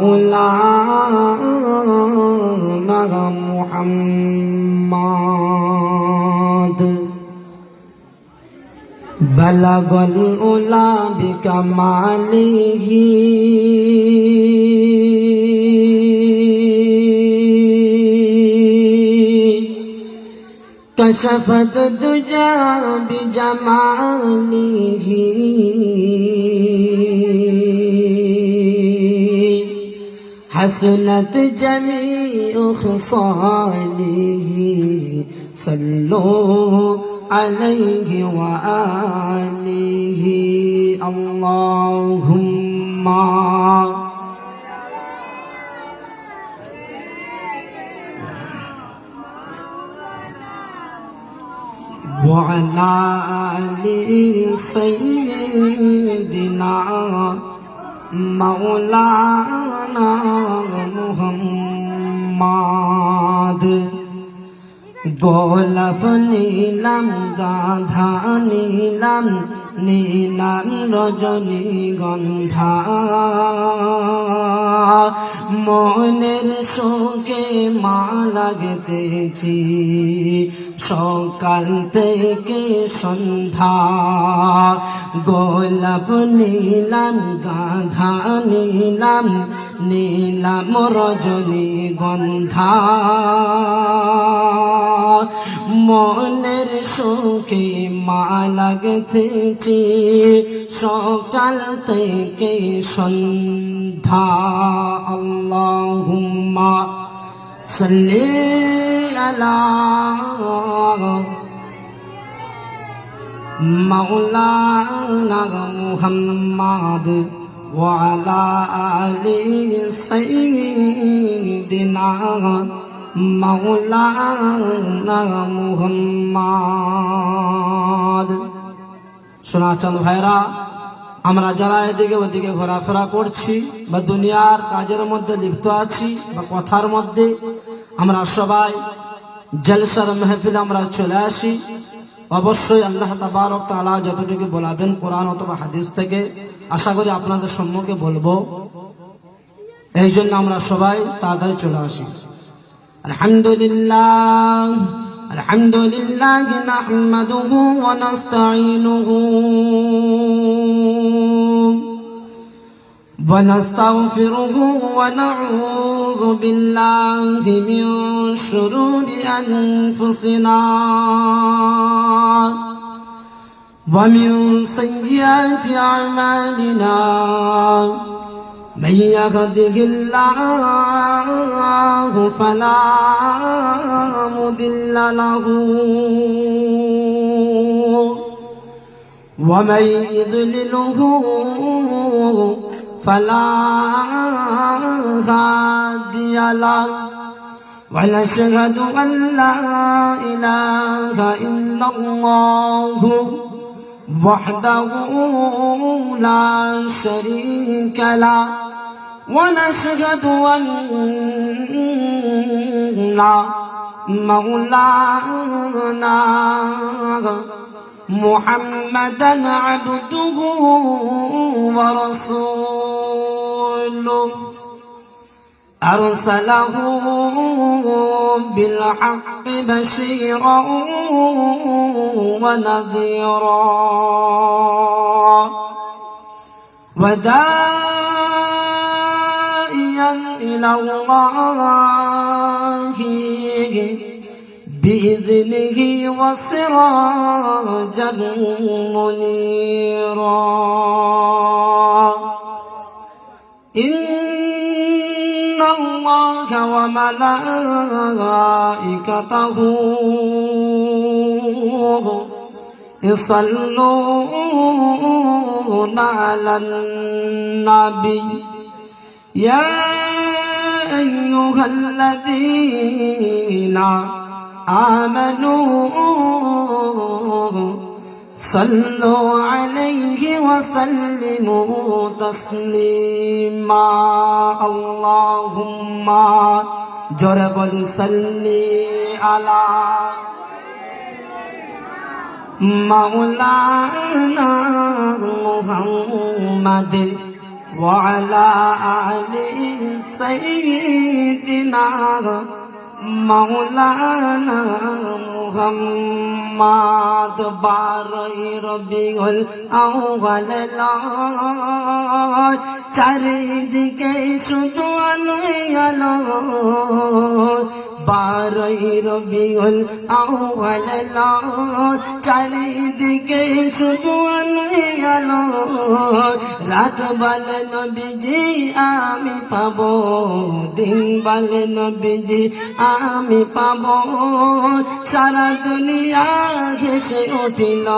مولانا محمد بلغ العلا بكماله كشفت الدجى بجماله حسنت جميع خصاله صلوا عليه وآله اللهم وعلى آل سيدنا مولانا محمد গোলাপ নীলাম গাধা নীলাম নীলাম রজনীগন্ধা মনের শোকে মা লাগতেছি সকাল থেকে সন্ধ্যা গোলাপ নীলাম গাধা নীলাম নীলাম রজনীগন্ধা মনের শোকে মা লাগতেছি সকাল থেকে সন্ধ্যা আল্লাহুম্মা সাল্লি আলা মাওলানা মুহাম্মাদ ওয়া আলা আলি সাইয়্যিদিনা মাওলানা মুহাম্মাদ। সোনাচাঁদ ভাইরা, আমরা যারা এদিকে ওদিকে ঘোরাফেরা করছি বা দুনিয়ার কাজের মধ্যে লিপ্ত আছি বা কথার মধ্যে, আমরা সবাই জলসার মেহফিলে আমরা চলে আসি। অবশ্যই আল্লাহ তাবারক তাআলা যতটুকু বলাবেন কোরআন অথবা হাদিস থেকে, আশা করি আপনাদের সম্মুখে বলবো। এই জন্য আমরা সবাই তাড়াতাড়ি চলে আসি। আলহামদুলিল্লাহ আলহামদুলিল্লাহ নাহমাদুহু ওয়া নাস্তাঈনুহু ওয়া নাস্তাগফিরুহু ওয়া নাউযু বিল্লাহি মিন শুরুরি আনফুসিনা ওয়া মিন সাইয়্যাতি আ'মালিনা من يهده الله فلا مضل له ومن يضلله فلا هادي له ونشهد أن لا إله إلا الله وحده لا شريك له ونشهد أن مولانا محمدا عبده ورسوله أرسله بالحق بشيرا ونذيرا وداعيا إلى الله بإذنه وسراجا منيرا إن الله وملائكته يصلون على النبي يا أيها الذين آمنوا صلوا عليه وسلموا تسليما اللهم جرب صلي على মাওলানা মুহাম্মদ ওয়া আলা আলি সাইয়্যিদিনা মাওলানা মুহাম্মদ। 12 রবিউল আউয়াল চারিদিকে শুধু আলোয় আলো। 12 রবিউল আউয়াল চারিদিকে শুধু আলোয় আলো। রাত বলে নবীজি আমি পাবো, দিন বলে নবীজি আমি পাবো। সারা দুনিয়া ঘেসে উঠিল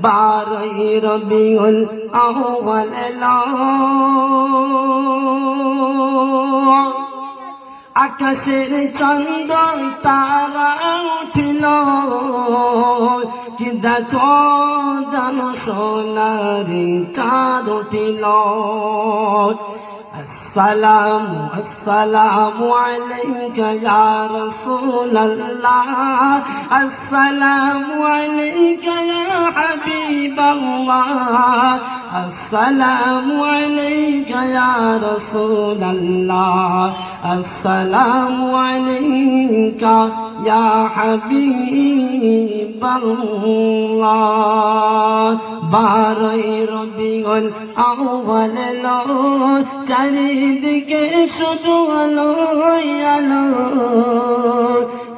12 রবিউল আউয়াল। আকাশের চন্দ্র তারা উঠিল, কি দেখো জানো সোনারি চাঁদ উঠিল। আসসালামু আসসালামু আলাইকা ইয়া রাসূলুল্লাহ, আসসালামু আলাইকা ইয়া হাবিবাল্লাহ, আসসালামু আলাইকা ইয়া রাসূলুল্লাহ, আসসালামু আলাইকা ইয়া হাবিবাল্লাহ। 12 রবিউল আউয়াল চারিদিকে শুধু আলো আলো।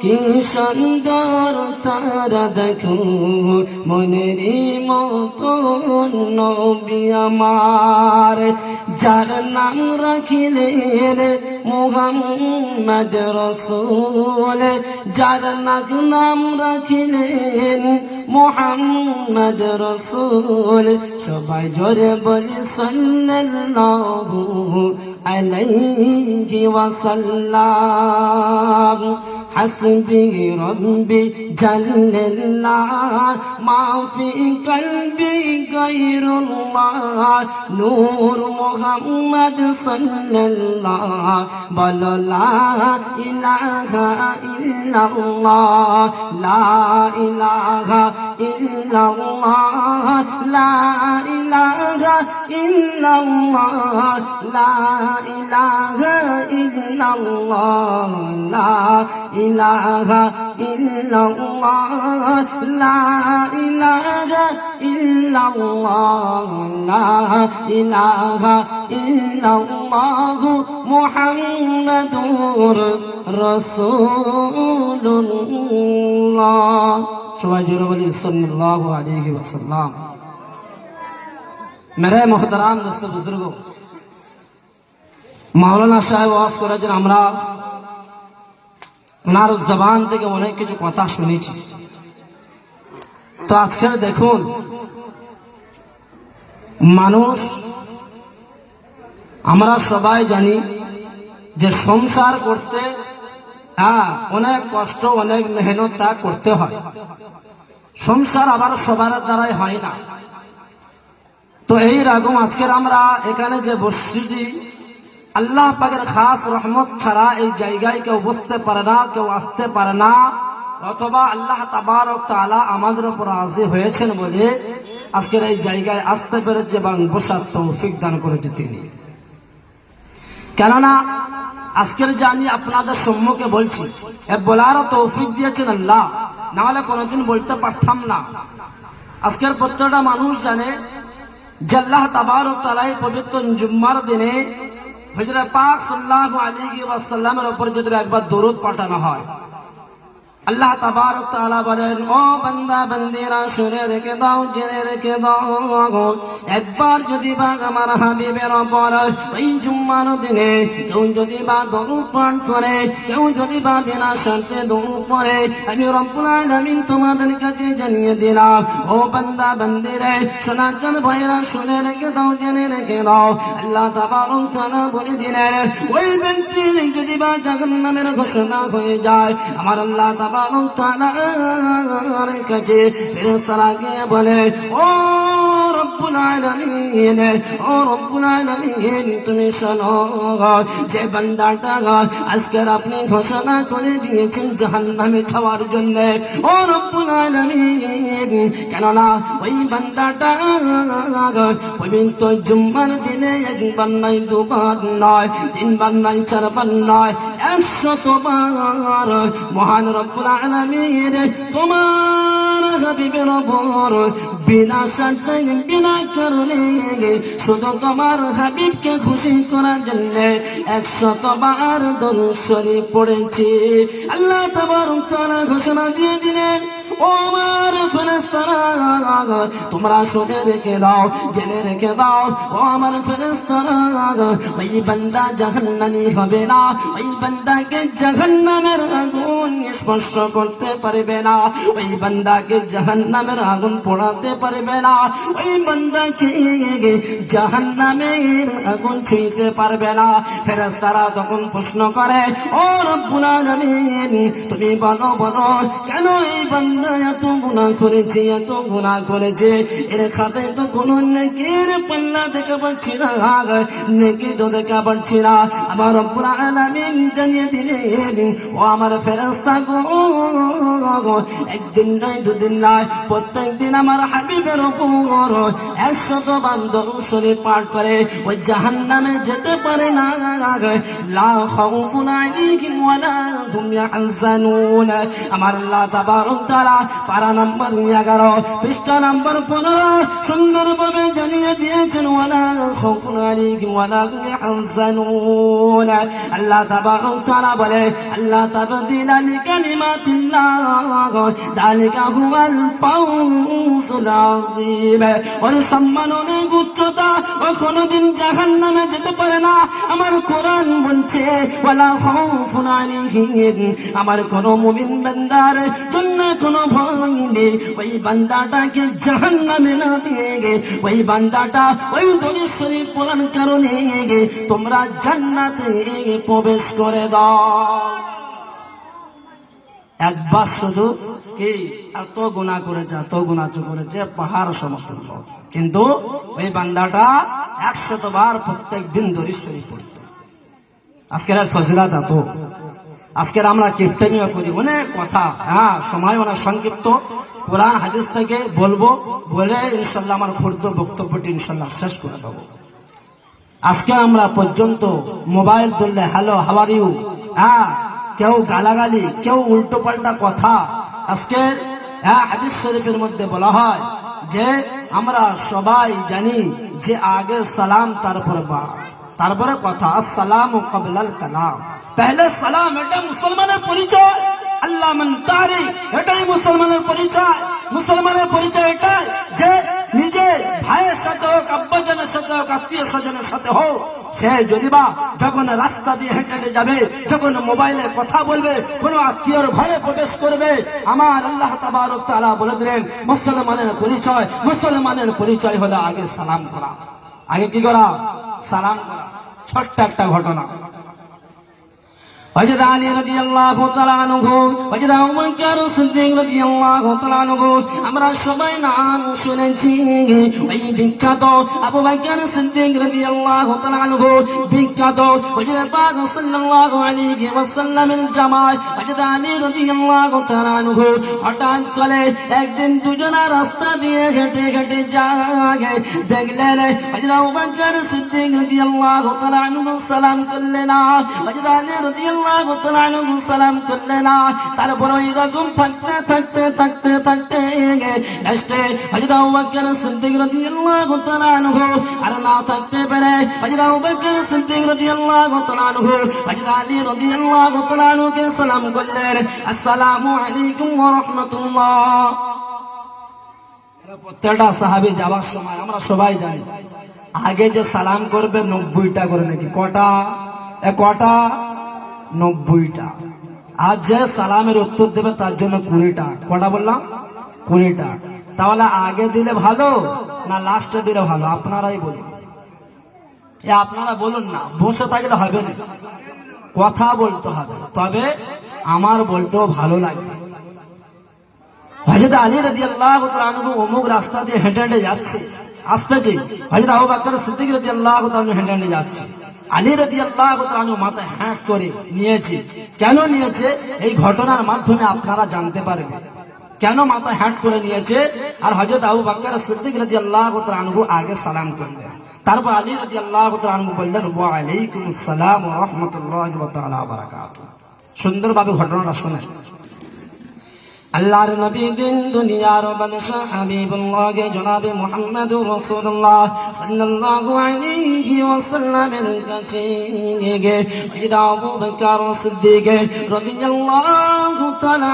কি সুন্দর তারা দেখো মনেরই মতো নবী আমার। যার নাম রাখিলেন মুহাম্মদ রাসূল, যার নাম রাখিলেন মুহাম্মদ রাসূল। সবাই জোরে বলি সাল্লাল্লাহু আলাইহি ওয়াসাল্লাম। হাসবি রব্বি জাল্লাল্লাহ মা ফি কলবি গায়রুল্লাহ। নূর মুহাম্মদ সাল্লাল্লাহ বলো লা ইলাহা ইল্লাল্লাহ, লা ইলাহা ইল্লাল্লাহ, লা ইলাহা ইল্লাল্লাহ, লা ইলাহা ইল্লাল্লাহ, লা ইলাহা ইল্লাল্লাহ, লা ইলাহা ইল্লাল্লাহ, লা ইলাহা ইল্লাল্লাহ মুহাম্মাদুর রাসূলুল্লাহ। সবাই জোরে বলি সাল্লাল্লাহু আলাইহি ওয়াসাল্লাম। মেরে মোহতারাম দোস্ত বুজুর্গ, মাওলানা সাহেব ওয়াজ করেছেন, আমরা ওনার জবান থেকে অনেক কিছু কথা শুনেছি। তো আজকে দেখুন, মানুষ আমরা সবাই জানি যে সংসার করতে অনেক কষ্ট অনেক মেহনত তা করতে হয়। সংসার আবার সবার দ্বারাই হয় না। তো এই রকম আজকের আমরা এখানে যে বসছি, আল্লাহ পাকের খাস রহমত ছাড়া এই জায়গায় কেউ বসতে পারে না, কেউ আসতে পারে না, অথবা আল্লাহ তাবারক তাআলা আমাদের উপর রাজি হয়েছেন বলে আজকের এই জায়গায় আসতে পেরেছে এবং বসার তৌফিক দান করেছে তিনি। কেননা আজকের যে আমি আপনাদের সম্মুখে বলছি, বলারও তৌফিক দিয়েছেন আল্লাহ, না হলে কোনোদিন বলতে পারতাম না। আজকের প্রত্যেকটা মানুষ জানে যে আল্লাহ তাবারক তাআলা পবিত্র জুম্মার দিনে হযরত পাক সাল্লাল্লাহু আলাইহি ওয়াসাল্লামের উপর যদি একবার দরুদ পাঠানো হয়, আল্লাহ তাবারক তাআলা বলেন, ও বান্দা বান্দিরা শুনে রেখে দাও, জেনে রেখে দাও, একবার যদি বা আমার হাবিবের উপর ওই জুম্মার দিনে কেউ যদি বা দরুদ পাঠ করে, কেউ যদি বা বিনা শর্তে দরুদ পড়ে, আমি রব্বুল আলামিন তোমাদের কাছে জানিয়ে দিলাম, ও বান্দা বান্দিরা শোনাচ্ছেন ভাইরা শুনে রেখে দাও, জেনে রেখে দাও, আল্লাহ তাবারক তাআলা বলে দিলেন ওই ব্যক্তির যদি বা জাহান্নামের ঘোষণা হয়ে যায়, আমার আল্লাহ তাবারক তাআলার কাছে ফেরেশতারা গিয়ে বলে, ও রব্বুল আলামিন, ও রব্বুল আলামিন, তুমি শোনো, যে বান্দাটা আজকের আপনি ঘোষণা করে দিয়েছেন জাহান্নামে যাওয়ার জন্য, ও রব্বুল আলামিন, কেননা ওই বান্দাটা পবিত্র জুম্মার দিনে একবার নয়, দুবার নয়, তিনবার নয়, চারবার নয়, 100 বার মহান রব্বুল আলামিন তোমার হাবিবের ওপর বিনা শর্তে বিনা কারণে শুধু তোমার হাবিবকে খুশি করার জন্য 100 বার দরুদ শরীফ পড়েছি। আল্লাহ তাবারক তাআলা ঘোষণা দিয়ে দিলেন, ও আমার ফেরেশতারা, তোমরা শুনে রেখে দাও, জেনে রেখে দাও, ও আমার ফেরেশতারা, ওই বান্দা জাহান্নামী হবে না, ওই বান্দাকে জাহান্নামের আগুন স্পর্শ করতে পারবে না, ওই বান্দাকে জাহান্নামের আগুন পোড়াতে পারবে না, ওই বান্দাকে জাহান্নামের আগুন ছুঁইতে পারবে না। ফেরেশতারা তখন প্রশ্ন করে, ও রব্বুল আলামিন, তুমি বলো বলো, কেন এই বান্দা এত গুনাহ করেছে, এত গুনাহ করেছে, এর খাতে তো কোনো নেকির পাল্লা দেখা পাচ্ছি না, নেকি তো দেখা পাচ্ছি না। আমার রব্বুল আলামিন জানিয়ে দিলেন, ও আমার ফেরেশতা গো, একদিন নয়, দুদিন নয়, প্রত্যেক দিন আমার হাবিবের উপর 100 বার দরুদ শরীফ পাঠ করে ওই জাহান্নামে যেতে পারে না। লা খাউফুন আলাইহিম ওয়ালা হুম ইয়াহজানুন। আমার আল্লাহ তাবারক তাআলা পারা নম্বর 11 পৃষ্ঠা নম্বর 15 সুন্দরভাবে জানিয়ে দিয়েছেন, ওয়ালা খাউফুন আলাইহিম ওয়ালা হুম ইয়াহজানুন। আল্লাহ তাবারক তাআলা বলে, আল্লাহ তাবদীলা লিকালিমাতিল্লাহ যালিকা হুয়াল ফাওজুল আযীম। ওর সম্মান অনেক উচ্চতা, ও কোনদিন জাহান্নামে যেতে পারে না। আমার কোরআন বলছে, ওয়ালা খাউফুন আলাইহিম, আমার কোন মুমিন বান্দার জন্য কোনো ভয় নেই। ওই বান্দাটাকে জাহান্নামে না দিয়ে ওই বান্দাটা ওই দরুদ শরীফ পড়ার কারণে তোমরা জান্নাতে প্রবেশ করে দাও। একবার শুধু কি এত গুনাহ করেছে, এত গুনাহ করেছে, পাহাড় সমতুল্য, কিন্তু ওই বান্দাটা 100 বার প্রত্যেক দিন দরুদ শরীফ পড়ত। আজকের ফজিলত এত, আজকের আমরা কিপটামিও করি, অনেক কথা, সময় অনেক সংক্ষিপ্ত, কোরআন হাদিস থেকে বলবো, বলে ইনশাল্লাহ আমার ক্ষুদ্র বক্তব্যটি ইনশাল্লাহ শেষ করে দেবো। আজকে আমরা পর্যন্ত মোবাইল ধরলে হ্যালো হাউ আর ইউ, কেউ গালাগালি, কেউ উল্টো পাল্টা কথা। আজকে হাদিস শরীফের মধ্যে বলা হয় যে আমরা সবাই জানি যে আগে সালাম, তারপরে কথা, আসসালামু ক্বাবলাল কালাম, পহলে সালাম। এটা মুসলমানের পরিচয়, আল্লাহ মান তারিক, এটাই মুসলমানের পরিচয়। মুসলমানের পরিচয় এটাই যে নিজের ভাইয়ের সাথে হোক, আব্বাজানের সাথে হোক, আত্মীয় স্বজনের সাথে হোক, সে যদিবা যখন রাস্তা দিয়ে হেঁটে হেঁটে যাবে, যখন মোবাইলে কথা বলবে, কোন আত্মীয়র ঘরে প্রবেশ করবে, আমার আল্লাহ তাবারক তাআলা বলে দিলেন মুসলমানের পরিচয়, মুসলমানের পরিচয় হলো আগে সালাম করা। আগে কি করা? সালাম করা। ছোট্ট একটা ঘটনা, وجد علي رضي الله تعالى عنه, وجد أبو بكر الصديق رضي الله تعالى عنه, আমরা সবাই নাম শুনেছি ওই বিখ্যাত আবু বকর সিদ্দিক রাদিয়াল্লাহু তাআলা আনহু, বিখ্যাত হুজুর পাক সাল্লাল্লাহু আলাইহি ওয়াসাল্লামের জামাই হযরত আলী রাদিয়াল্লাহু তাআলা আনহু। হঠাৎ করে একদিন দুজনা রাস্তা দিয়ে হেঁটে হেঁটে যায়, দেখলেন হযরত আবু বকর সিদ্দিক রাদিয়াল্লাহু তাআলা আনহু সালাম করলেন না, হযরত আলী রাদিয়াল্লাহু সালাম করলেন না। তারপর এরকম থাকতে থাকতে থাকতে থাকতে লাস্টে হযরত আবু বকর সিদ্দিক রাদিয়াল্লাহু তাআলা আনহু আর না থাকতে পেরে হযরত আবু বকর সিদ্দিক রাদিয়াল্লাহু তাআলা আনহু হযরত আলী রাদিয়াল্লাহু তাআলা আনহুকে সালাম করলেন, আসসালামু আলাইকুম ওয়া রাহমাতুল্লাহ। প্রত্যেকটা সাহাবী যাওয়ার সময় আমরা সবাই জানি আগে যে সালাম করবে 90টা করে, নাকি কটা? 90টা। আর যে সালামের উত্তর দেবে তার জন্য 20টা। কটা বললাম? 20টা। তাহলে আগে দিলে ভালো না লাস্টে দিলে ভালো? আপনারাই বলুন, আপনারা বলুন না, বসে থাকলে হবে না, কথা বলতে হবে, তবে আমার বলতেও ভালো লাগবে। হযরত আলী রাদিয়াল্লাহু তাআলা আনহু অমুক রাস্তা দিয়ে হেঁটে হেঁটে যাচ্ছে, আসতেছে, হযরত আবু বকর সিদ্দিক রাদিয়াল্লাহু তাআলা হেঁটে যাচ্ছে, আলী রাদিয়াল্লাহু তাআলা মাথায় হাত করে নিয়েছে। কেন নিয়েছে এই ঘটনার মাধ্যমে আপনারা জানতে পারবেন কেন মাথায় হাত করে নিয়েছে। আর হযরত আবু বকর সিদ্দিক রাদিয়াল্লাহু তাআলা আগে সালাম করলেন, তারপর আলী রাদিয়াল্লাহু তাআলা বললেন ওয়া আলাইকুমুস সালাম ওয়া রাহমাতুল্লাহি ওয়া তাআলা ওয়া বারাকাতুহু। সুন্দরভাবে ঘটনাটা শুনেন। আল্লাহর নবী দিন দুনিয়ার বাদশা হাবিবুল্লাহ জনাবে মুহাম্মদুর রাসূলুল্লাহ সাল্লাল্লাহু আলাইহি ওয়াসাল্লামের কাছে গিয়ে আবু বকর সিদ্দিক রাদিয়াল্লাহু তাআলা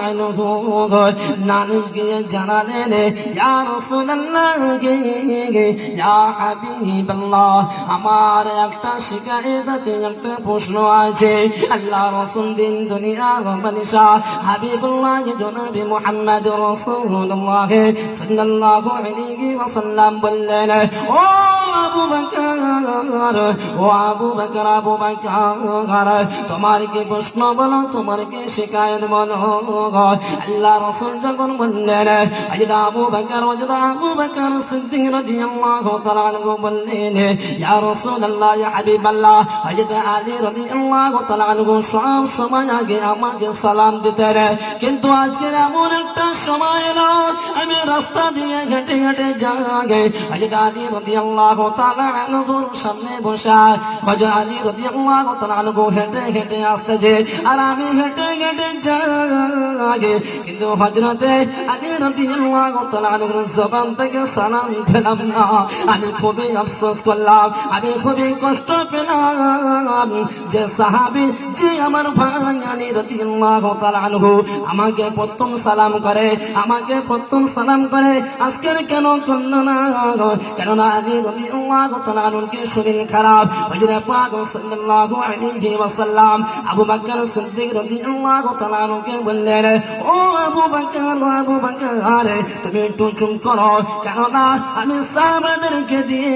আনহু নানিশ গিয়ে জানালেন, ইয়া রাসূলুল্লাহ ইয়া হাবিবাল্লাহ, আমার একটা শিকায়ত আছে, একটা প্রশ্ন আছে। আল্লাহ রাসূল দিন দুনিয়ার বাদশা হাবিবুল্লাহ জনাবে মুহাম্মদ রাসূলুল্লাহ সাল্লাল্লাহু আলাইহি ওয়াসাল্লাম বললেন, ও আবু বকর, ও আবু বকর, আবু বকর, তোমার কি প্রশ্ন বলো, তোমার কি শিকায়ত বলো। আল্লাহ রাসূল যখন বললেন, হযরত আবু বকর সিদ্দিক রাদিয়াল্লাহু তাআলা আনহু বললেন, ইয়া রাসূলুল্লাহ, ইয়া হাবিবাল্লাহ, হযরত আলী রাদিয়াল্লাহু তাআলা আনহু সব সময় আগে আমাকে সালাম দিতেন, কিন্তু আজকের এমন একটা সময় এলো আমি রাস্তা দিয়ে হেঁটে হেঁটে যাই, হযরত আলী রাদিয়াল্লাহু তাআলা আনহুর সামনে বসা, হযরত আলী রাদিয়াল্লাহু তাআলা আনহু হেঁটে হেঁটে আসতেছে আর আমি হেঁটে হেঁটে যাই, কিন্তু হযরতে আলী রাদিয়াল্লাহু তাআলা আনহুর জবান থেকে সালাম পেলাম না। আমি খুবই আফসোস করলাম, আমি খুবই কষ্ট পেলাম যে সাহাবী, যে আমার ভাই আলী রাদিয়াল্লাহু তাআলা আনহু আমাকে প্রথম সালাম করে, আমাকে প্রথম সালাম করে, আজকের কেন করলো না? কেননা আলী রাদিয়াল্লাহু তাআলা আনহুর শরীর খারাপ। হযরত পাক সাল্লাল্লাহু আলাইহি ওয়াসাল্লাম আবু বকর সিদ্দিক রাদিয়াল্লাহু তাআলা আনহুকে বললেন, ও আবু বকর, তুমি একটু চুপ করো, কেননা আমি সাহাবাদেরকে দিয়ে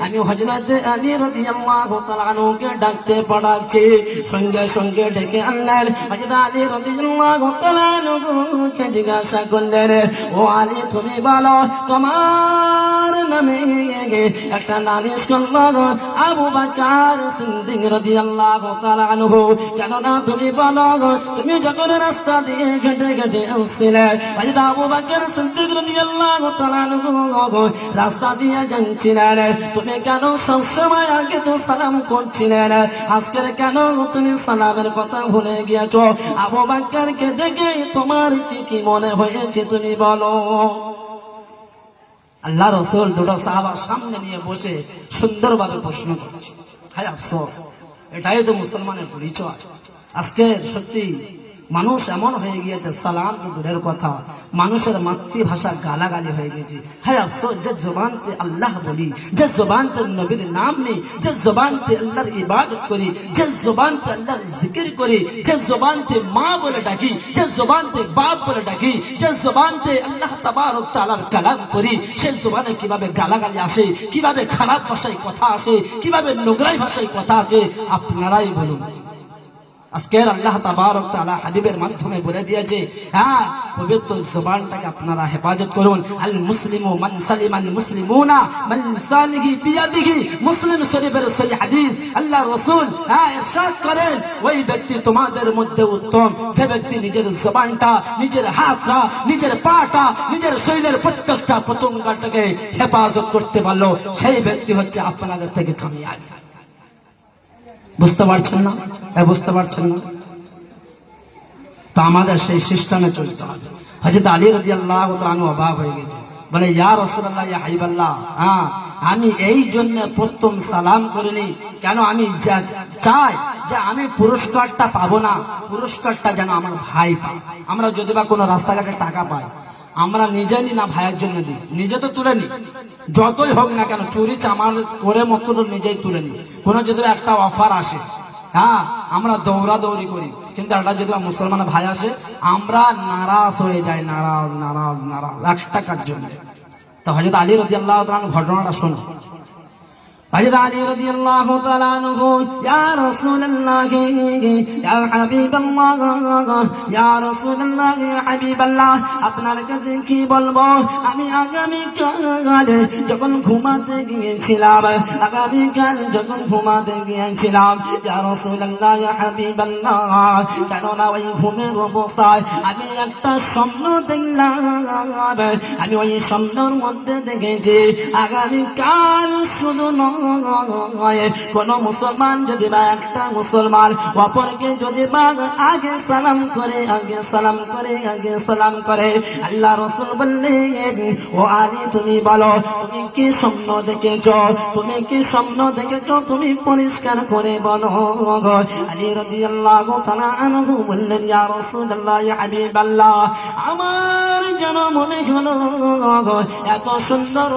আমি হযরত আলী রাদিয়াল্লাহু তাআলা আনহুকে ডাকতে পাঠাচ্ছি। সঙ্গে সঙ্গে ডেকে আনলেন। হযরত আলী রাদিয়াল্লাহু তাআলা আনহুকে জিজ্ঞাসা করলেন, ও আলী, তুমি বলো তোমার নামে একটা নালিশ করল আবু বকর সিদ্দিক রাদিয়াল্লাহু তাআলা আনহু, কেননা তুমি বলো তুমি যখন রাস্তা দিয়ে হেঁটে হেঁটে আসছিলে, হযরত আবু বকর সিদ্দিক রাদিয়াল্লাহু তাআলা আনহু রাস্তা দিয়ে যাচ্ছিলেন, তুমি কেন সবসময় আগে তো সালাম করছিলেন, আজকের কেন তুমি সালামের কথা ভুলে গিয়েছো? আবু বকরকে দেখে তোমার কি মনে হয়েছে তুমি বলো। আল্লাহ রাসূল দুটো সাহাবা সামনে নিয়ে বসে সুন্দরভাবে প্রশ্ন করছে। হায় আফসোস, এটাই তো মুসলমানের পরিচয়। আজকে সত্যি মানুষ এমন হয়ে গিয়েছে, সালাম তো দূরের কথা, মানুষের মাতৃভাষা গালাগালি হয়ে গেছে। হায় আফসোস, যে জবানতে আল্লাহ বলি, যে জবানতে নবীর নাম নেই, যে জবানতে আল্লাহর ইবাদত করি, যে জবানতে আল্লাহর জিকির করি, যে জবানতে মা বলে ডাকি, যে জবানতে বাপ বলে ডাকি, যে জবানতে আল্লাহ তাবারক তাআলার কালাম করি, সেই জবানে কিভাবে গালাগালি আসে, কিভাবে খারাপ ভাষায় কথা আসে, কিভাবে নোংরাই ভাষায় কথা আছে, আপনারাই বলুন। আজকের আল্লাহ তাবারক তাআলা হাবিবের মাধ্যমে বলে দিয়েছে, হ্যাঁ, পবিত্র জবানটাকে আপনারা হেফাজত করুন। আল মুসলিমু মান সালিমাল মুসলিমুনা মিন লিসানিহি বিয়াদিহি, মুসলিম শরীফের সহিহ হাদিস। আল্লাহ রাসূল ইরশাদ করেন, ওই ব্যক্তি তোমাদের মধ্যে উত্তম যে ব্যক্তি নিজের জবানটা, নিজের হাতটা, নিজের পাটা, নিজের শরীরের প্রত্যেকটা পতঙ্গটাকে হেফাজত করতে পারলো, সেই ব্যক্তি হচ্ছে আপনাদের থেকে কামিয়াব। বুঝতে পারছেন না? বুঝতে পারছেন না? তো আমাদের সেই সিস্টেমে চলতে হবে। হযরত আলী রাদিয়াল্লাহু তাআলা আনহু অবাক হয়ে গেছে, বলে, ইয়া রাসূলুল্লাহ, ইয়া হাবিবাল্লাহ, আমি এই জন্য প্রথম সালাম করিনি, কেন আমি চাই যে আমি পুরস্কারটা পাবো না, পুরস্কারটা যেন আমার ভাই পায়। আমরা যদি বা কোনো রাস্তাঘাটে টাকা পাই, আমরা নিজে নি না ভাইয়ের জন্য দিই, নিজে তো তুলে নি, যতই হোক না কেন, চুরি চামার করে মতো নিজেই তুলে নি। কোনো যদি একটা অফার আসে, আমরা দৌড়াদৌড়ি করি, কিন্তু একটা যদি মুসলমান ভাই আসে, আমরা নারাজ হয়ে যাই, নারাজ নারাজ নারাজ 1 টাকার জন্য। তো হযরত আলী রাদিয়াল্লাহু তাআলা ঘটনাটা শোনো। حضرت علی رضی اللہ تعالیٰ عنہ یا رسول اللہ یا حبیب اللہ یا رسول اللہ یا حبیب اللہ আপনার কাছে কি বলবো আমি আগামী কাল যখন ঘুমাতে গিয়েছিলাম ইয়া রাসূলুল্লাহ ইয়া হাবিবাল্লাহ কেননা ওই ঘুমের অবস্থায় আমি একটা স্বপ্ন দেখলাম আমি ওই স্বপ্নের মধ্যে দেখেছি আগামী কাল শুধু কোন মুসলমান যদি বা একটা মুসলমান অপরকে যদি বা আগে সালাম করে আল্লাহ রাসূল বললেন ও আলী তুমি বলো তুমি কি স্বপ্ন দেখেছো তুমি পরিষ্কার করে বলো আলী রাদিয়াল্লাহু তাআলা আনহু বললেন ইয়া রাসূলুল্লাহ ইয়া হাবিবাল্লাহ আমার যেন মনে হলো এত সুন্দর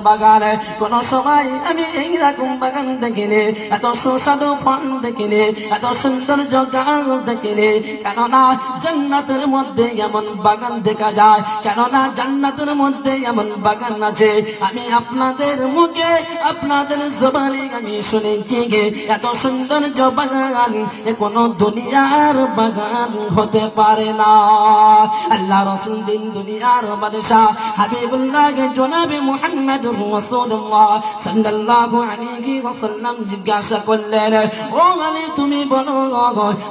বাগান কোন সময় আমি এইরকম বাগান দেখিনি এত সুস্বাদু ফল দেখিনি এত সুন্দর গাছ দেখিনি কেননা জান্নাতের মধ্যে এমন বাগান দেখা যায় বাগান আছে আমি আপনাদের মুখে আপনাদের জবানে আমি শুনেছি এত সুন্দর বাগান কোন দুনিয়ার বাগান হতে পারে না আল্লাহ রাসূল দিন দুনিয়ার বাদশা হাবিবুল্লাহ জনাবে মুহাম্মদুর রাসূলুল্লাহ সাল্লাল্লাহু আলাইহি ওয়াসাল্লাম জিজ্ঞাসা করলেন ও আলী তুমি বলো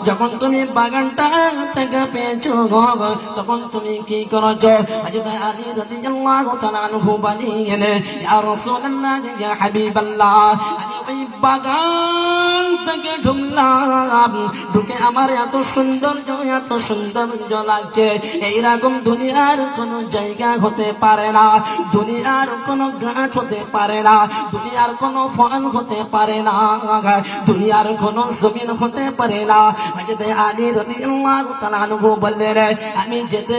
যখন তুমি বাগানটা থেকে পেয়েছো তখন তুমি কি করেছো হযরত আলী রাদিয়াল্লাহু তাআলা আনহু বলেন ইয়া রাসূলুল্লাহ ইয়া হাবিবাল্লাহ আমি ওই বাগান থেকে ঢুকে আমার এত সুন্দর লাগছে এইরকম দুনিয়ার কোন জায়গা হতে পারে না দুনিয়ার কোন গাছ হতে পারে না দুনিয়ার কোন ফল হতে পারে না দুনিয়ার কোন জমিন হতে পারে না হযরত আলী রাদিয়াল্লাহু তাআলা আনহু বললেন আমি যেতে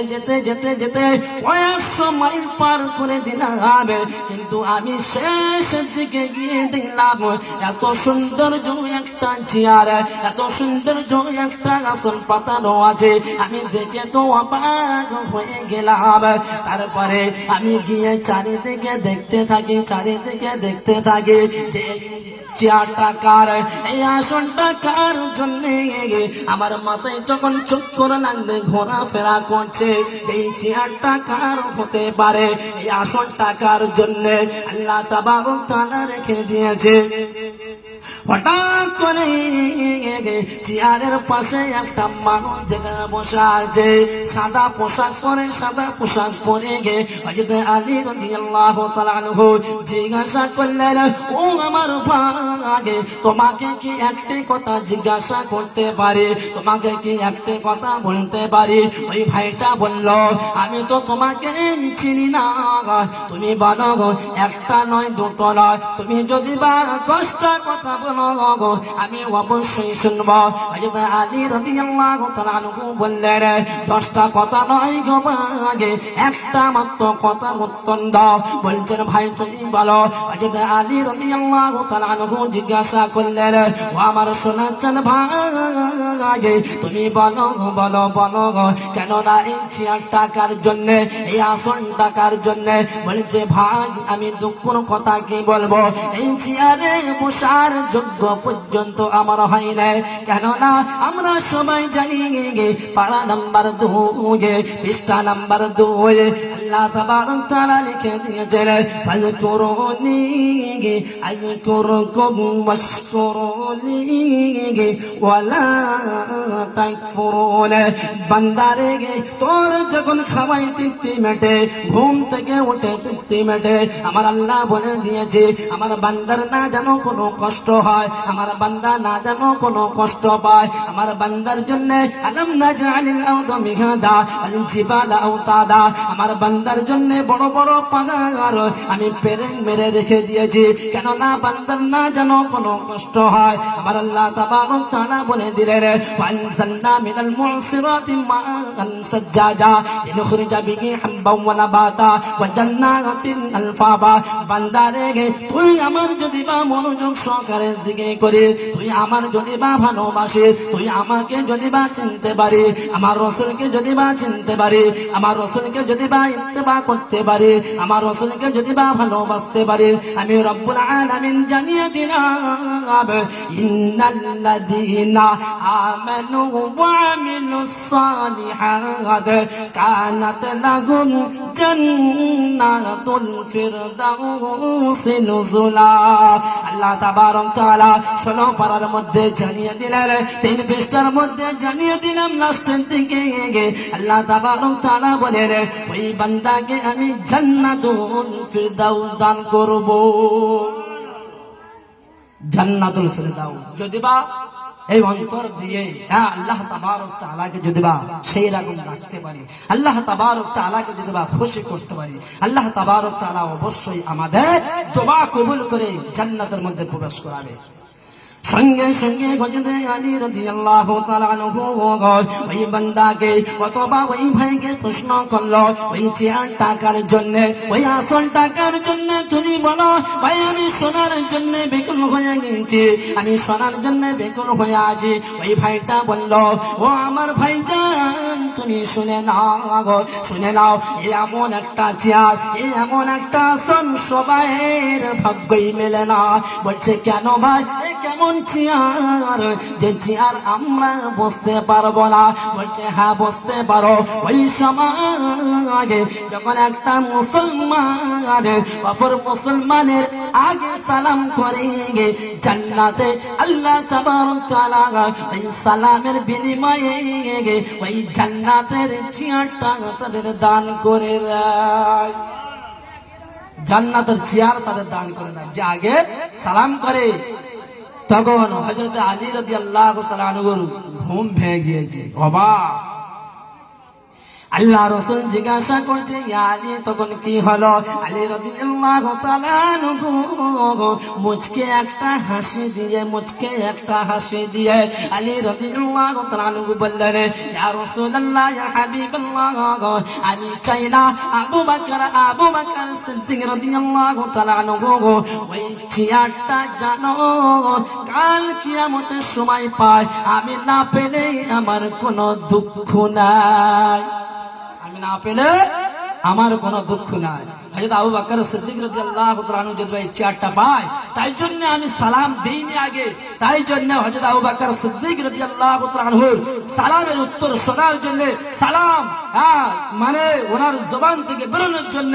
কয়েকশো মাইল পার করে দিলাম কিন্তু আমি শেষ দিকে গিয়ে দেখলাম এত সুন্দর একটা চেয়ার এত সুন্দর একটা আসন পাতানো আছে আমি দেখে তো অবাক হয়ে গেলাম তারপরে আমি গিয়ে চারিদিকে দেখতে থাকি যে চেয়ারটা কার এই আসনটা কার জন্য আমার মাথায় যখন চক্কর লাগবে ঘোরাফেরা করছে এই চেয়ারটা কার হতে পারে এই আসনটা কার জন্য আল্লাহ তাবারক তাআলা রেখে দিয়েছে হঠাৎ করে চেয়ারের পাশে একটা মানুষ যেখানে বসে আছে সাদা পোশাক পরে হযরত আলী রাদিয়াল্লাহু তাআলা আনহু জিজ্ঞাসা করলেন ও আমার ভাই তোমাকে কি একটা কথা জিজ্ঞাসা করতে পারি তোমাকে কি একটা কথা বলতে পারি ওই ভাইটা বলল আমি তো তোমাকে চিনি না তুমি বলো একটা নয় দুটো নয় তুমি যদি বা 10টা কথা বলো আমি অবশ্যই শুনবো হযরত আলী রাদিয়াল্লাহু তাআলা আনহু বললেন 10টা কথা নয় গো ভাই একটা মাত্র কথার উত্তর দাও বলছেন ভাই তুমি বলো হযরত আলী রাদিয়াল্লাহু তাআলা আনহু জিজ্ঞাসা করলেন ও আমার সোনার ভাই তুমি বলো কেন না এই চেয়ারটা কার জন্য এই আসনটা কার জন্য বলছে ভাই আমি দুঃখের কথা কি বলবো এই চেয়ারে বসার যোগ্য পর্যন্ত আমার হয় না কেননা আমরা সবাই জানি পারা নাম্বার 2 পৃষ্ঠা নাম্বার 2 আল্লাহ তাবারক তাআলা লিখে দিয়েছেন ফাযকুরুনি আযকুরুকুম ওয়াশকুরুনি ওয়ালা তাকফুরুন বান্দারে তোর যখন খাওয়াই তৃপ্তি মেটে ঘুম থেকে উঠে তৃপ্তি মেটে আমার আল্লাহ বলে দিয়েছে আমার বান্দার না জানো কোনো কষ্ট হয় আমার বান্দা না জানো কোনো কষ্ট পায় আমার বান্দার জন্য আলাম নাজআলিল আরদা মিহাদা ওয়াল জিবালা আওতাদা আমার বান্দার জন্য বড় বড় পাহাড় আমি পেরেক মেরে রেখে দিয়েছি কেন না বান্দার না জানো কোনো কষ্ট হয় আমার আল্লাহ তাবারক তাআলা বলে দিলেন ওয়ানসালনা মিনাল মুসিরাতি মাআন সাজ্জাজা লিনুখরিজা বিহি হাব্বান ওয়া নাবাতা ওয়া জান্নাতিন আলফাবা বান্দারে তুই আমার যদি বা মনোযোগ সহকারে আকারে জিকির করে তুই আমার যদি বা ভালোবাসে, তুই আমাকে যদি বা চিনতে পারে, আমার রাসূলকে যদি বা চিনতে পারে, আমার রাসূলকে যদি বা ইত্তেবা করতে পারে, আমার রাসূলকে যদি বা ভালোবাসতে পারে, আমি রব্বুল আলামিন জানিয়ে দিলাম ইন্নাল্লাযীনা আমানু ওয়া আমিলুস সালিহাত কানাত লাহুম জান্নাতুল ফিরদাউসি নুজুলা। আল্লাহ তাবারক তাআলা 16 পারার মধ্যে জানিয়ে দিলেন, 3 পৃষ্ঠার মধ্যে জানিয়ে দিলাম লাস্টের দিকে আল্লাহ তাবারক তাআলা বলেন ওই বান্দাকে আমি জান্নাতুল ফিরদাউস দান করব। জান্নাতুল ফিরদাউস যদি বা এই অন্তর দিয়ে আল্লাহ তাবারক তাআলাকে যদি বা সেই রকম রাখতে পারি, আল্লাহ তাবারক তাআলাকে যদি বা খুশি করতে পারি, আল্লাহ তাবারক তাআলা অবশ্যই আমাদের দোয়া কবুল করে জান্নাতের মধ্যে প্রবেশ করাবে। সঙ্গে সঙ্গে হযরত আলী রাদিয়াল্লাহু তাআলা আনহু ওই বান্দাকে অথবা ওই ভাইকে প্রশ্ন করলো, ওই চেয়ার টাকার জন্য, ওই আসল টাকার জন্য তুমি বলো ভাই আমি সোনার জন্য বেকুল হয়ে গেছি, আমি সোনার জন্য বেকুল হয়ে আছি। ওই ভাইটা বলল ও আমার ভাইজান তুমি শুনে নাও, শুনে নাও, এমন একটা চেয়ার, এমন একটা আসন সবাইয়ের ভাগ্যই মেলে না। বলছে কেন ভাই, কেমন চেয়ার যে চেয়ার আমরা বসতে পারবো না? বলছে হ্যাঁ বসতে পারো। ওই সময় যখন একটা মুসলমান অপর মুসলমানের আগে সালাম করে জান্নাতে আল্লাহ তাবারক তাআলা ওই সালামের বিনিময়ে ওই জান্নাতের চেয়ারটা তাদের দান করে দেয়। জান্নাতের চেয়ার তাদের দান করে দেয় যে আগে সালাম করে। তখন হযরত আলী রাদিয়াল্লাহু তাআলা আনহুর ঘুম ভেঙে গিয়েছে, অবাক। আল্লাহ রাসূল জিজ্ঞাসা করছে ইয়া আলী তখন কি হলো? আলী রাদিয়াল্লাহু তাআলা আনহু মুচকে একটা হাসি দিয়ে, মুচকে একটা হাসি দিয়ে আলী রাদিয়াল্লাহু তাআলা আনহু বললেন ইয়া রাসূলুল্লাহ ইয়া হাবিবাল্লাহ আমি চাই না আবু বকর সিদ্দিক রাদিয়াল্লাহু তাআলা আনহু ওই চেয়ারটা জানো কাল কিয়ামতের সময় পায়, আমি না পেলে আমার কোনো দুঃখ নাই, আমি না পেলে আমার কোনো দুঃখ নাই। হযরত আবু বকর সিদ্দিক রাদিয়াল্লাহু তাআলা আনহু যদি এই চেয়ারটা পায় তাই জন্য আমি সালাম দেইনি আগে, তাই জন্য হযরত আবু বকর সিদ্দিক রাদিয়াল্লাহু তাআলা আনহুর সালামের উত্তর শোনার জন্য, সালাম মানে ওনার জবান থেকে বেরোনোর জন্য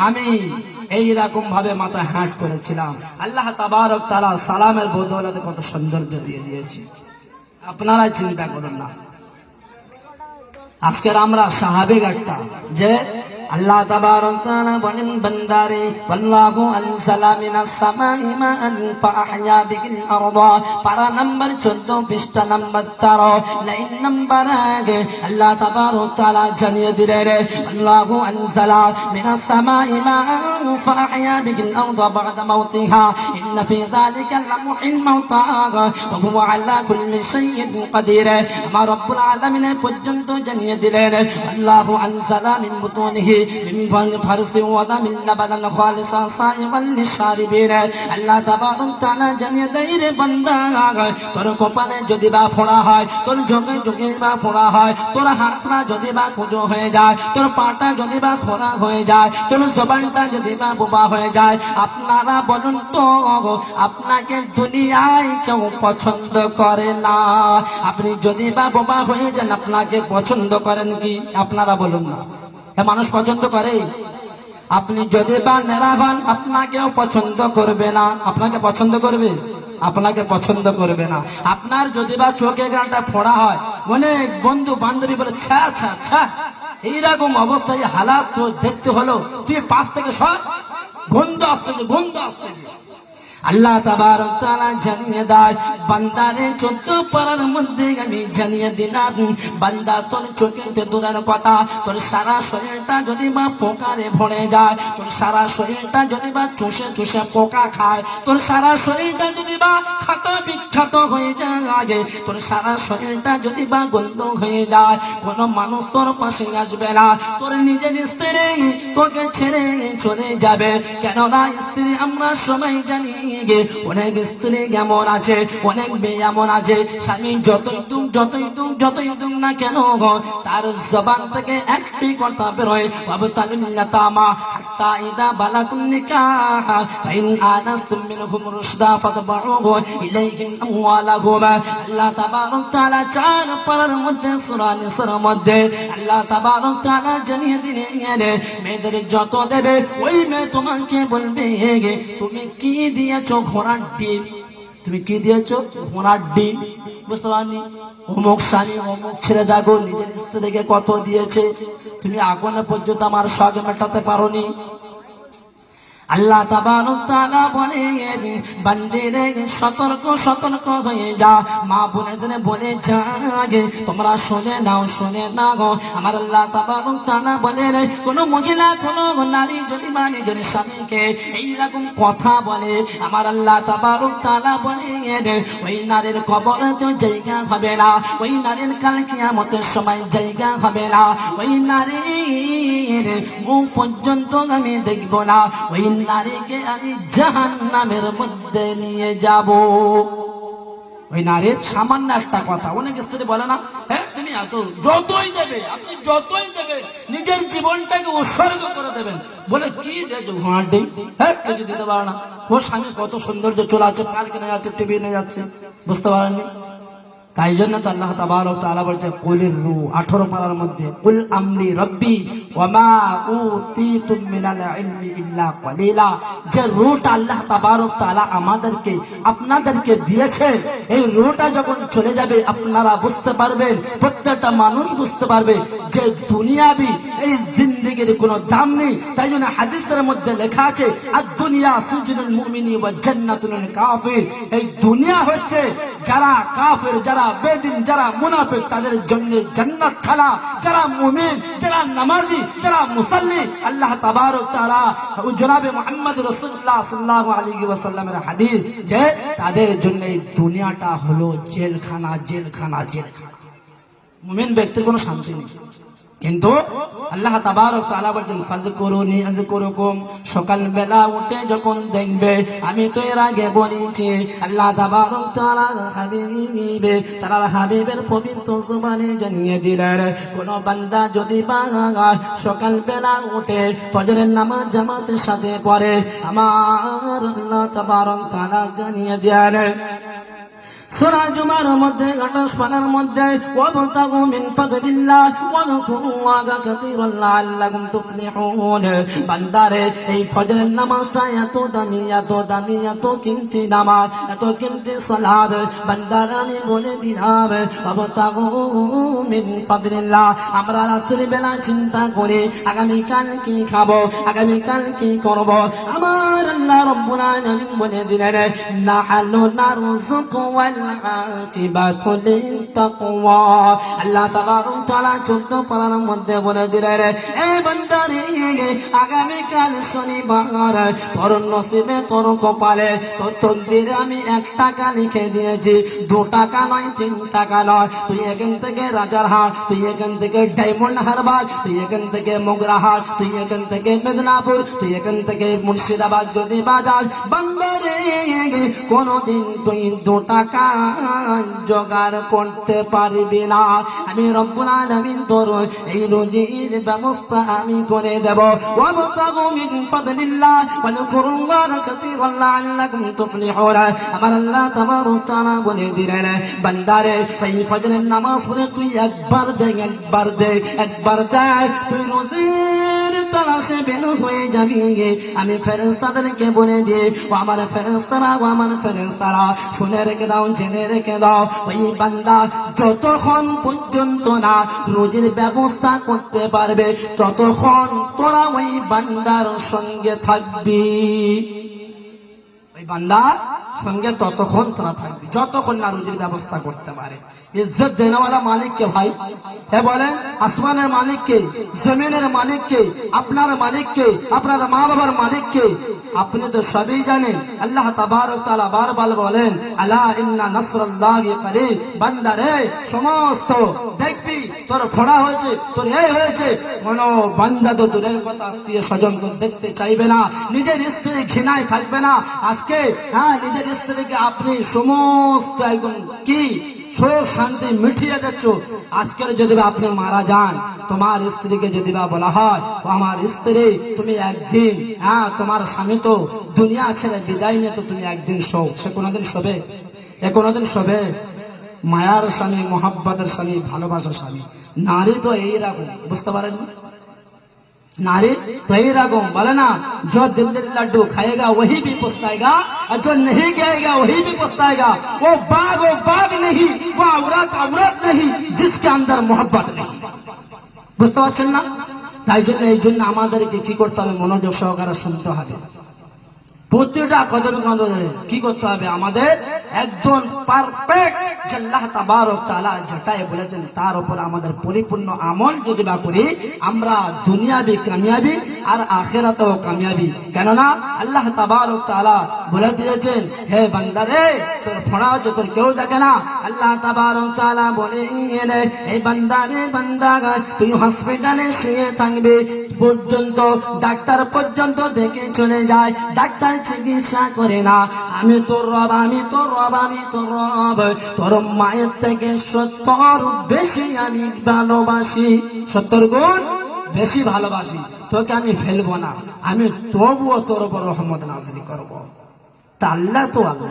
আমি এই রকম ভাবে মাথা হ্যাট করেছিলাম। আল্লাহ তাবারক তাআলা সালামের বদৌলতে কত সৌন্দর্য দিয়ে দিয়েছে, আপনারা চিন্তা করুন না। আজকের আমরা সাহাবী একটা যে আল্লাহ তাবারক তাআলা বলেন বান্দারে ওয়াল্লাহু আনসালা মিনাস সামাই মাআন ফাআহইয়া বিল আরদা, পারা নাম্বার 14 পৃষ্ঠা নাম্বার 13 লাইন নাম্বার 1 আল্লাহ তাবারক তাআলা জানিয়ে দিলেন আল্লাহু আনসালা মিনাস সামাই মাআন ফাআহইয়া বিল আরদা বা'দা মাউতিহা ইন্না ফি যালিকা লামুহিল মাউতা ওয়া হুয়া আলা কুল্লি শাইইন কাদির। আমার রব্বুল আলামিন পর্যন্ত জানিয়ে দিলেন আল্লাহু আনসালা মিন বুতুনিহি من فرث ودم لبنا خالصا صائغا للشاربين। আল্লাহ তাবারক তাআলা জানিয়ে দেয় রে বান্দা তোর কপালে যদি বা ফোড়া হয়, তোর যোগে যোগে বা ফোড়া হয়, তোর হাতটা যদি বা কুঁজো হয়ে যায়, তোর পাটা যদি বা খোলা হয়ে যায়, তোর জবানটা যদি বা বোবা হয়ে যায়, আপনারা বলুন তো আপনাকে দুনিয়ায় কেউ পছন্দ করে না? আপনি যদি বা বোবা হয়ে যান আপনাকে পছন্দ করেন কি? আপনারা বলুন না, মানুষ পছন্দ করে? আপনি যদি বা নেড়া হন আপনাকেও পছন্দ করবে না। আপনাকে পছন্দ করবে? আপনাকে পছন্দ করবে না। আপনার যদি বা চোখে গানটা ফোড়া হয়, অনেক বন্ধু বান্ধবী বলে ছা ছা ছা এইরকম অবস্থায় হালাত তো দেখতে হলো, তুই পাশ থেকে সর, গন্ধ আসতেছে, গন্ধ আসতেছে। আল্লাহ তাবারক তাআলা জানিয়ে দেয় বান্দারে 14 পারার মধ্যে আমি জানিয়ে দিলাম বান্দা তোর চোখেতে দূরের কথা, তোর সারা শরীরটা যদি বা পোকারে ভরে যায়, তোর সারা শরীরটা যদি বা চুষে চুষে পোকা খায়, তোর সারা শরীরটা যদি বা খাতা বিখ্যাত হয়ে যায়, তোর সারা শরীরটা যদি বা গন্ধ হয়ে যায়, কোনো মানুষ তোর পাশে আসবে না, তোর নিজের স্ত্রী তোকে ছেড়ে চলে যাবে। কেননা স্ত্রী আমরা সবাই জানি অনেক স্ত্রী কেমন আছে, অনেক মেয়ে এমন আছে, স্বামী যতই দুঃখ না কেন তার জবান থেকে একটি কথা বেরোয়, ওয়াবতালিল ইয়াতামা হাত্তা ইযা বালাগুন নিকাহ ফাইন আনাস্তুম মিনহুম রুশদা ফাতবাউহু ইলাইহিম আমওয়ালাহুম। আল্লাহ তাবারক তাআলা 4 পারার মধ্যে সূরা নিসার মধ্যে আল্লাহ তাবারক তাআলা জানিয়ে দিলেন, মেয়েদের যত দেবে ওই মেয়ে তোমাকে বলবে তুমি কি দিয়েছো? ঘোড়ার ডিম। তুমি কি দিয়েছো? ঘোড়ার ডিম। বুঝতে পারনি? অমুক স্বামী অমুক ছেড়ে যাগো নিজের স্ত্রীকে কত দিয়েছে, তুমি আগুনে পর্যন্ত আমার শখ মেটাতে পারোনি। আল্লাহ তাবারক তাআলা বলেন, বান্দিরে সতর্ক হয়ে যা, মা বোনেদের বলে যাগে তোমরা শুনে নাও গো। আমার আল্লাহ তাবারক তাআলা বলেন, কোন মহিলা কোন নারী যদি নিজের স্বামীকে এইরকম কথা বলে, আমার আল্লাহ তাবারক তাআলা বলেন ওই নারীর কবরে তো জায়গা হবে না, ওই নারীর কাল কিয়ামতের সময় জায়গা হবে না, ওই নারীর মুখ পর্যন্ত আমি দেখব না, ওই নারীকে আমি জাহান্নামের মধ্যে নিয়ে যাব। ওই নারীর সামান্য একটা কথা, অনেক স্ত্রী বলে না, হ্যাঁ তুমি এত যতই দেবে, আপনি যতই দেবে নিজের জীবনটাকে উৎসর্গ করে দেবেন, বলে কি দিয়েছো? ঘোড়ার ডিম। হ্যাঁ কিছু দিতে পারো না। ওর স্বামী কত সৌন্দর্য চলে আছে, পার্কে নিয়ে যাচ্ছে, টিভি নিয়ে যাচ্ছে, বুঝতে পারেননি? তাই জন্য তো আল্লাহ তাবারক তাআলা বলছে কুলির রু 18 পারার মধ্যে, কুল আমরি রব্বি ওয়া মা উতিতুম মিনাল ইলমি ইল্লা কলিলা। যে রুটা আল্লাহ তাবারক তাআলা আমাদেরকে আপনাদেরকে দিয়েছে, এই রুটা যখন চলে যাবে আপনারা বুঝতে পারবেন, প্রত্যেকটা মানুষ বুঝতে পারবে যে দুনিয়াবি এই জিন্দেগির কোনো দাম নেই। তাই জন্য হাদিসের মধ্যে লেখা আছে, আদ-দুনিয়া সিজনুল মুমিনি ওয়া জান্নাতুল কাফির। এই দুনিয়া হচ্ছে যারা কাফের, যারা বেদিন, যারা মুনাফিক তাদের জন্য জান্নাত খানা, যারা মুমিন, যারা নামাজি, যারা মুসাল্লি। আল্লাহ তাবারক তাআলা জনাবে মুহাম্মদ রাসূলুল্লাহ সাল্লাল্লাহু আলাইহি ওয়াসাল্লামের হাদিস যে তাদের জন্য এই দুনিয়াটা হলো জেলখানা। মুমিন ব্যক্তির কোনো শান্তি নেই। কিন্তু আল্লাহ তাবারক তাআলা বলেন, ফাযকুরুনি আযকুরুকুম। সকাল বেলা উঠে যখন দেখবে, আমি তো এর আগে বলেছি, আল্লাহ তাবারক তাআলা হাবিবে তার হাবিবের পবিত্র জবানে জানিয়ে দিলেন, কোন বান্দা যদি সকাল বেলা উঠে ফজরের নামাজ জামাতের সাথে পড়ে, আমার আল্লাহ তাবারক তাআলা জানিয়ে দেন সূরা জুমার মধ্যে 28 পারার মধ্যে, ওয়াবতাগু মিন ফাদলিল্লাহ ওয়াযকুরুল্লাহা কাসীরান লাআল্লাকুম তুফলিহুন। বান্দারে এই ফজরের নামাজটা এত দামি, এত কিমতি নামাজ, এত কিমতি সালাত, বান্দারা আমি বলে দিলাম, ওয়াবতাগু মিন ফাদলিল্লাহ। আমরা রাতের বেলা চিন্তা করি আগামীকাল কি খাবো, আগামীকাল কি করব। আমার আল্লাহ রাব্বুল আলামিন বলে দিলেন, নাহানু নারযুকু ওয়াল আকিবাতু লিত্তাকওয়া। আল্লাহ তাবারক তাআলা 14 পারার মধ্যে বলে দিলেন, এ বান্দারে আগামী কাল শনিবার তোর নসিবে, তোর কপালে, তোর তকদিরে আমি 1 টাকা লিখে দিয়েছি, 2 টাকা নয়, 3 টাকা নয়। তুই এখান থেকে রাজারহাট, তুই এখান থেকে ডায়মন্ড হারবার, তুই এখান থেকে মোগরাহাট, তুই এখান থেকে মেদিনীপুর, তুই এখান থেকে মুর্শিদাবাদ যদি বাজার, বান্দারে কোনদিন তুই 2 টাকা জোগাড় করতে পারবি না। আমি রব্বুল আলামিন তোর এই রুজির ব্যবস্থা আমি করে দেব। ওয়াবতাগু মিন ফাদলিল্লাহ ওয়াযকুরুল্লাহা কাসীরান লাআল্লাকুম তুফলিহুন। আমার আল্লাহ তাবারক তাআলা বলে দিলেন, বান্দারে এই ফজরের নামাজ পড়ে তুই একবার দে, তুই রুজির তালাশে বের হয়ে যাবি। আমি ফেরেশতাদেরকে বলে দিই, ও আমার ফেরেশতারা শুনে রেখে দাও, জেনে রেখে দাও, ওই বান্দা যতক্ষণ পর্যন্ত না রোজের ব্যবস্থা করতে পারবে ততক্ষণ তোরা ওই বান্দার সঙ্গে থাকবি। ওই বান্দার সঙ্গে ততক্ষণ তোরা থাকবি যতক্ষণ না রুজির ব্যবস্থা করতে পারে। ইজ্জত দেনেওয়ালা মালিক কে ভাই? এ বলেন, আসমানের মালিক কে, জমিনের মালিক কে, আপনার মালিক কে, আপনার মা বাবার মালিক কে? আপনি তো সবই জানেন। আল্লাহ তাবারক তাআলা বারবার বলেন, আলা ইন্না নাসরাল্লাহি করিব। বান্দারে সমস্ত দেখবি তোর ফোড়া হয়েছে, তোর এই হয়েছে, কোন বান্দা তো দূরের কথা আত্মীয় স্বজন তো দেখতে চাইবে না, নিজের স্ত্রী ঘৃণায় থাকবে না। আজকে আজকে নিজের স্ত্রীকে আপনি সমস্ত একদম কি সুখ শান্তি মিটিয়ে দিচ্ছ, আজকের যদি আপনি মারা যান, তোমার স্ত্রীকে যদি বলা হয় ও আমার স্ত্রী তুমি একদিন তোমার স্বামী তো দুনিয়া ছেড়ে বিদায় নিয়ে তো তুমি একদিন শো, সে কোনোদিন শোবে? এ কোনোদিন শোবে? মায়ার স্বামী, মোহাব্বতের স্বামী, ভালোবাসার স্বামী। নারী তো এইরকম, বুঝতে পারেন? नारी तो ही रगों बोले ना, जो दिल दिल लड्डू खाएगा वही भी पछताएगा, और जो नहीं खाएगा वही भी पछताएगा। वो बाग नहीं, वो औरत नहीं जिसके अंदर मोहब्बत नहीं। বুঝতে পারছেন না? তাই জন্য এই জন্য আমাদেরকে কি করতে হবে? মনোযোগ সহকারে শুনতে হবে। প্রতিটা কদমে কদমে কি করতে হবে? আমাদের একদম পারফেক্ট যে আল্লাহ তাবারক তাআলা যেটাই বলেছেন তার উপর আমাদের পরিপূর্ণ আমল যদি করি, আমরা দুনিয়াবি কামিয়াবি আর আখিরাতেও কামিয়াবি। কেননা আল্লাহ তাবারক তাআলা বলে দিয়েছেন, হে বান্দা রে, তোর ফোড়া হচ্ছে তোর কেউ দেখে না। আল্লাহ তাবারক তাআলা বলে এই বান্দা রে বান্দা, তুই হসপিটালে শুয়ে থাকবে পর্যন্ত ডাক্তার পর্যন্ত দেখে চলে যায়, ডাক্তার চিকিৎসা করে না। আমি তোর রব, আমি তোর রব, আমি তোর রব, তোর মায়ের থেকে 70 বেশি আমি ভালোবাসি, 70 গুণ বেশি ভালোবাসি। তোকে আমি ফেলবো না, আমি তবুও তোর উপর রহমত নাযিল করবো। তা আল্লাহ তো আল্লাহ।